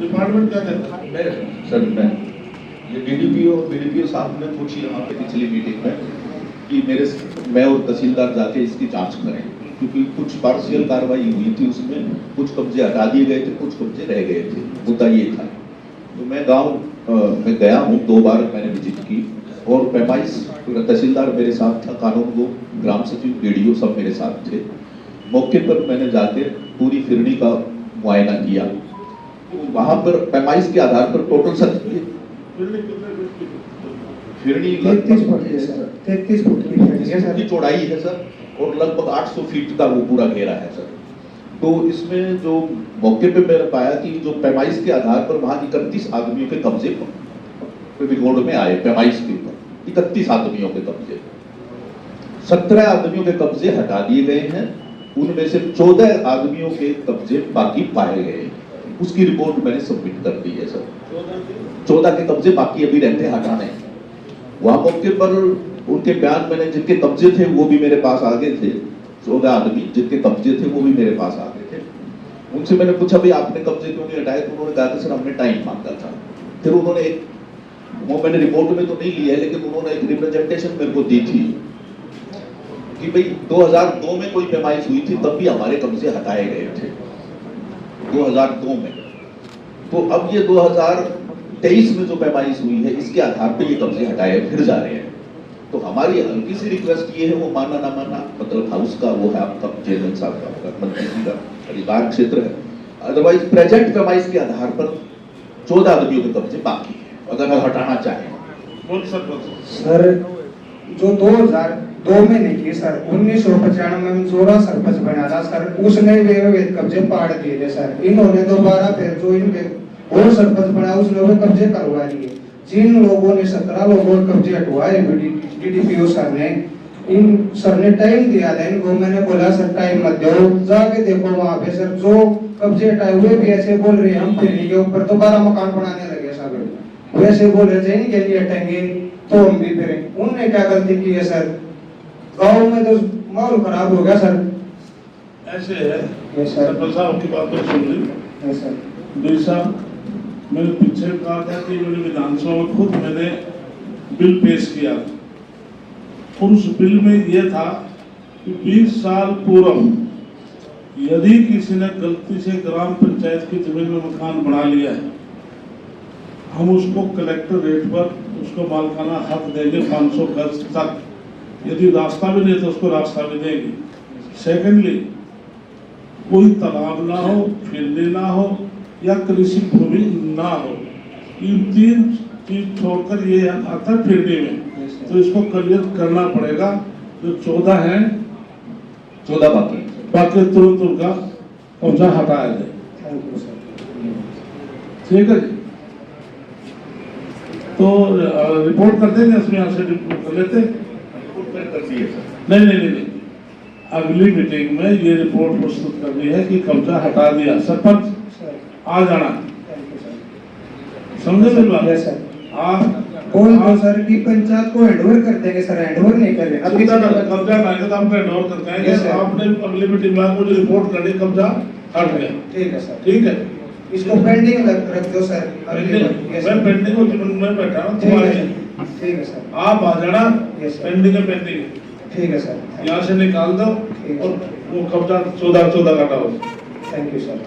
Department क्या कहता है? सर मैं ये डीडीपीओ साहब ने पूछी यहाँ पे पिछली मीटिंग में कि मैं और तहसीलदार जाके इसकी जांच करें, क्योंकि कुछ पार्शियल कार्रवाई हुई थी, उसमें कुछ कब्जे हटा दिए गए थे, कुछ कब्जे रह गए थे। मुद्दा ये था। तो मैं गांव में गया हूँ, 2 बार मैंने विजिट की और पैमाइश तहसीलदार मेरे साथ था, कानून गो, ग्राम सचिव, बीडीओ सब मेरे साथ थे। मौके पर मैंने जाके पूरी फिरनी का मुआयना किया। वहां पर पैमाइश के आधार पर टोटल फिरनी 33 फुट की चौड़ाई है सर, और लगभग 800 फीट का वो पूरा घेरा है सर। तो इसमें जो मौके पे मैंने पाया कि जो पैमाइश के आधार पर वहां 31 आदमियों के कब्जे रिकॉर्ड में आए, पैमाइश के ऊपर 31 आदमियों के कब्जे, 17 आदमियों के कब्जे हटा दिए गए हैं, उनमें से 14 आदमियों के कब्जे बाकी पाए गए। उसकी रिपोर्ट मैंने सबमिट कर दी है सर। 14 के कब्जे बाकी अभी रहते हटाने। वहां मौके पर उनके बयान मैंने, जिनके कब्जे थे वो भी मेरे पास आ गए थे, 14 आदमी जिनके कब्जे थे वो भी मेरे पास आ गए थे। उनसे मैंने पूछा भाई आपने कब्जे क्यों नहीं हटाए, तो उन्होंने कहा था सर हमने टाइम मांगा था। फिर उन्होंने वो मैंने रिपोर्ट में तो नहीं लिया है, लेकिन उन्होंने एक रिप्रेजेंटेशन मेरे को दी थी कि भाई 2002 में कोई पैमाइश हुई थी, तब भी हमारे कब्जे हटाए गए थे 2002 में। तो अब ये 2023 में जो पैमाइश हुई है, इसके आधार पे ये कब्जे हटाए फिर जा रहे हैं। तो हमारी हल्की सी रिक्वेस्ट ये है, वो माना ना माना, मतलब हाउस का वो है आपका चेयरमैन साहब का, मंत्री जी का अधिकार क्षेत्र है। अदरवाइज प्रेजेंट पैमाइश के आधार पर 14 आदमियों के कब्जे बाकी है, अगर वो हटाना चाहें। सर जो 2002 में नहीं की सर, 1995 में जोरा सरपंच बना था सर, उसने वे कब्जे पाड़ दिए थे सर। इन्होंने दोबारा फिर जो इनके और सरपंच बना उसने वो कब्जे करवा लिए। जिन लोगों ने 17 लोगों के कब्जे हटवाए डीडीपीओ सर ने, इन सर ने टाइम दिया था इनको। मैंने बोला सर टाइम मत दो, जाके देखो वहां पे सर जो कब्जे हटाए हुए भी ऐसे बोल रहे हैं हम फिरनी के ऊपर दोबारा मकान बनाने लगे सर। वैसे बोल रहे थे इनके लिए हटेंगे तो हम भी फिरें। उनने क्या गलती की है सर? गांव में तो माहौल खराब हो गया सर। ऐसे है सरपंच साहब की बात तो सुन ली सर। साहब मैंने पीछे कहा था कि मैंने विधानसभा में खुद मैंने बिल पेश किया, और उस बिल में यह था कि 20 साल पूर्व यदि किसी ने गलती से ग्राम पंचायत की जमीन में मकान बना लिया है, हम उसको कलेक्टर रेट पर उसको मालकाना हक देंगे 500 गज तक। यदि रास्ता भी नहीं तो उसको रास्ता भी देंगे। सेकेंडली, कोई तालाब ना हो, फिरनी ना हो या कृषि भूमि ना हो, इन 3 चीज छोड़कर ये आता है फिरनी में, तो इसको क्लियर करना पड़ेगा। जो 14 हैं, 14 बाकी तुरंत उनका कब्जा हटाया जाए। ठीक है जी, तो रिपोर्ट कर देंगे, इसमें यहाँ से रिपोर्ट कर लेते। नहीं, अगली मीटिंग में ये रिपोर्ट प्रस्तुत करनी है कि कब्जा हटा दिया। सरपंच आ जाना, समझे मेरी बात? आप कौन तो सर की पंचायत को हैंडओवर कर देंगे सर, हैंडओवर नहीं कर रहे अभी कब्जा नहीं तो आपको हैंडओवर करते हैं। आपने अगली मीटिंग में मुझे रिपोर्ट करनी, कब्जा हट गया। ठीक है सर, ठीक है, इसको पेंडिंग रख दो सर। मैं पेंडिंग में बैठा हूँ, ठीक है सर, आप आ जाना। पेंडिंग है, पेंडिंग। ठीक है सर, यहाँ से निकाल दो और वो कब्जा 14 का हटाओ। Thank you sir.